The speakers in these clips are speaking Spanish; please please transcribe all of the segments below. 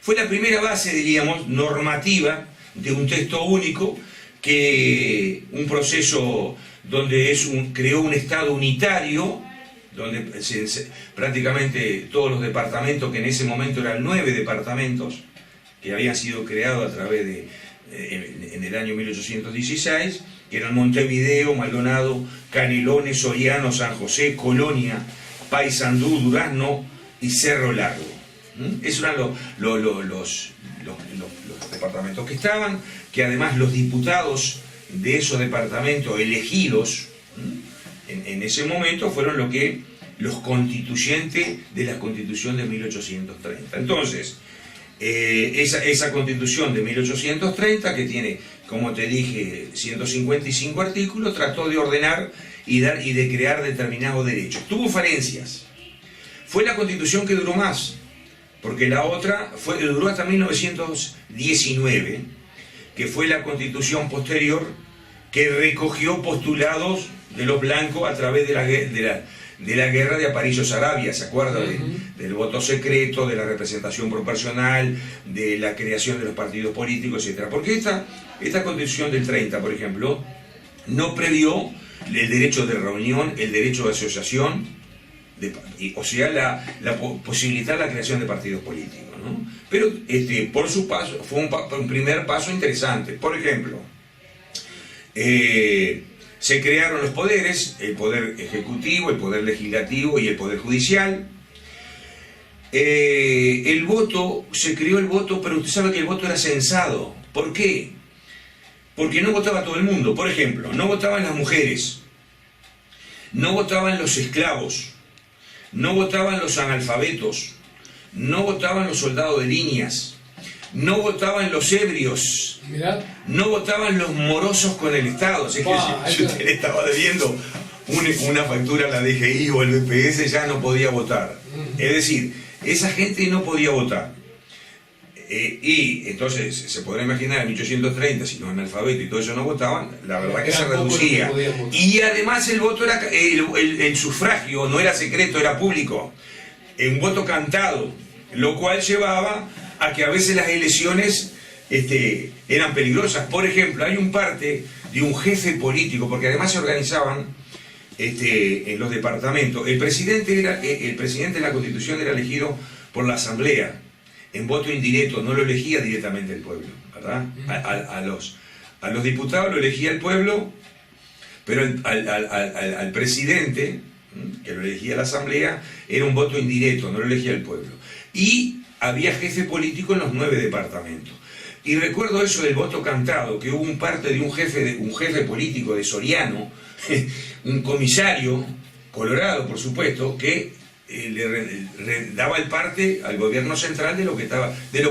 fue la primera base, diríamos, normativa de un texto único, que un proceso donde creó un Estado unitario, donde prácticamente todos los departamentos, que en ese momento eran 9 departamentos, que habían sido creados a través en el año 1816, que eran Montevideo, Maldonado, Canelones, Soriano, San José, Colonia, Paysandú, Durazno y Cerro Largo. Esos eran los departamentos que estaban, que además los diputados de esos departamentos elegidos en ese momento fueron los constituyentes de la Constitución de 1830. Entonces, esa Constitución de 1830, que tiene, como te dije, 155 artículos, trató de ordenar y de crear determinados derechos. Tuvo falencias. Fue la Constitución que duró más, porque la otra duró hasta 1919, que fue la Constitución posterior que recogió postulados de los blancos a través de la guerra de Aparicio-Saravia, ¿se acuerda? Del voto secreto, de la representación proporcional, de la creación de los partidos políticos, etc. Porque esta Constitución del 30, por ejemplo, no previó el derecho de reunión, el derecho de asociación, o sea, posibilitar la creación de partidos políticos, ¿no? Pero por su paso, fue un primer paso interesante. Por ejemplo, se crearon los poderes, el poder ejecutivo, el poder legislativo y el poder judicial. Se creó el voto, pero usted sabe que el voto era censado. ¿Por qué? Porque no votaba todo el mundo. Por ejemplo, no votaban las mujeres, no votaban los esclavos, no votaban los analfabetos, no votaban los soldados de líneas, no votaban los ebrios, no votaban los morosos con el Estado. Así que si usted le estaba debiendo una factura a la DGI o el BPS, ya no podía votar. Es decir, esa gente no podía votar. Y entonces se podrá imaginar en 1830, si los analfabetos y todo eso no votaban, la verdad que se reducía. Y además el voto era, el sufragio no era secreto, era público. Un voto cantado, lo cual llevaba a que a veces las elecciones eran peligrosas. Por ejemplo, hay un parte de un jefe político, porque además se organizaban en los departamentos. El presidente de la Constitución era elegido por la Asamblea, en voto indirecto, no lo elegía directamente el pueblo, ¿verdad? A los diputados lo elegía el pueblo, pero al presidente, que lo elegía la Asamblea, era un voto indirecto, no lo elegía el pueblo. Y había jefe político en los 9 departamentos. Y recuerdo eso del voto cantado, que hubo un parte de un jefe político de Soriano, un comisario, colorado por supuesto, que le daba el parte al gobierno central de lo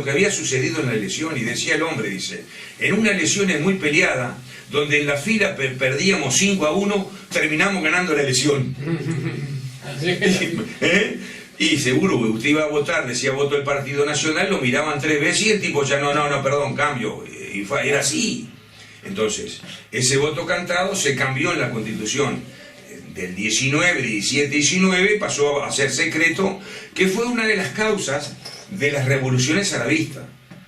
que había sucedido en la elección. Y decía el hombre, dice, en una elección muy peleada, donde en la fila perdíamos 5-1, terminamos ganando la elección. Y seguro que usted iba a votar, decía voto del Partido Nacional, lo miraban 3 veces y el tipo ya no, perdón, cambio. Era así. Entonces, ese voto cantado se cambió en la Constitución del 19, 17, 19, pasó a ser secreto, que fue una de las causas de las revoluciones arabistas.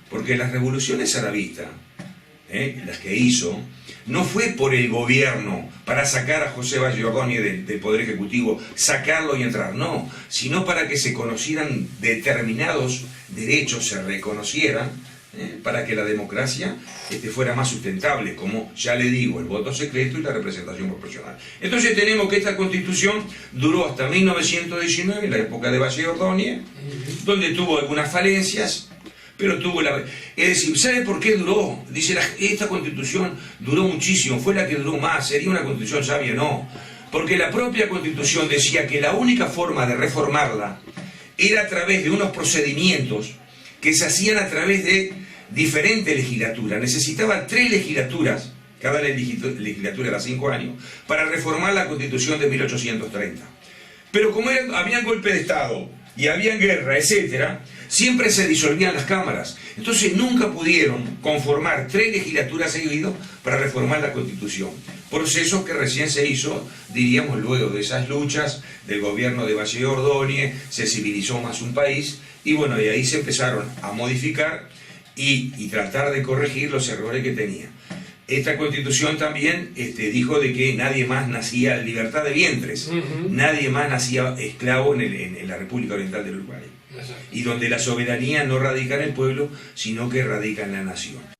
Porque las revoluciones arabistas, las que hizo, no fue por el gobierno para sacar a José Valle Ordóñez del Poder Ejecutivo, sacarlo y entrar, no, sino para que se conocieran determinados derechos, se reconocieran, para que la democracia fuera más sustentable, como ya le digo, el voto secreto y la representación proporcional. Entonces tenemos que esta Constitución duró hasta 1919, en la época de Valle Ordóñez, donde tuvo algunas falencias, pero tuvo es decir, ¿sabe por qué duró? Dice, esta Constitución duró muchísimo, fue la que duró más, ¿sería una Constitución sabia? No, porque la propia Constitución decía que la única forma de reformarla era a través de unos procedimientos que se hacían a través de diferentes legislaturas. Necesitaban 3 legislaturas, cada legislatura era 5 años, para reformar la Constitución de 1830. Pero como había golpe de Estado y había guerra, etcétera, siempre se disolvían las cámaras. Entonces nunca pudieron conformar 3 legislaturas seguidas para reformar la Constitución. Proceso que recién se hizo, diríamos, luego de esas luchas del gobierno de Valle Ordóñez, se civilizó más un país Y bueno, y ahí se empezaron a modificar y tratar de corregir los errores que tenía. Esta constitución también dijo de que nadie más nacía, libertad de vientres, nadie más nacía esclavo en la República Oriental del Uruguay. Y donde la soberanía no radica en el pueblo, sino que radica en la nación.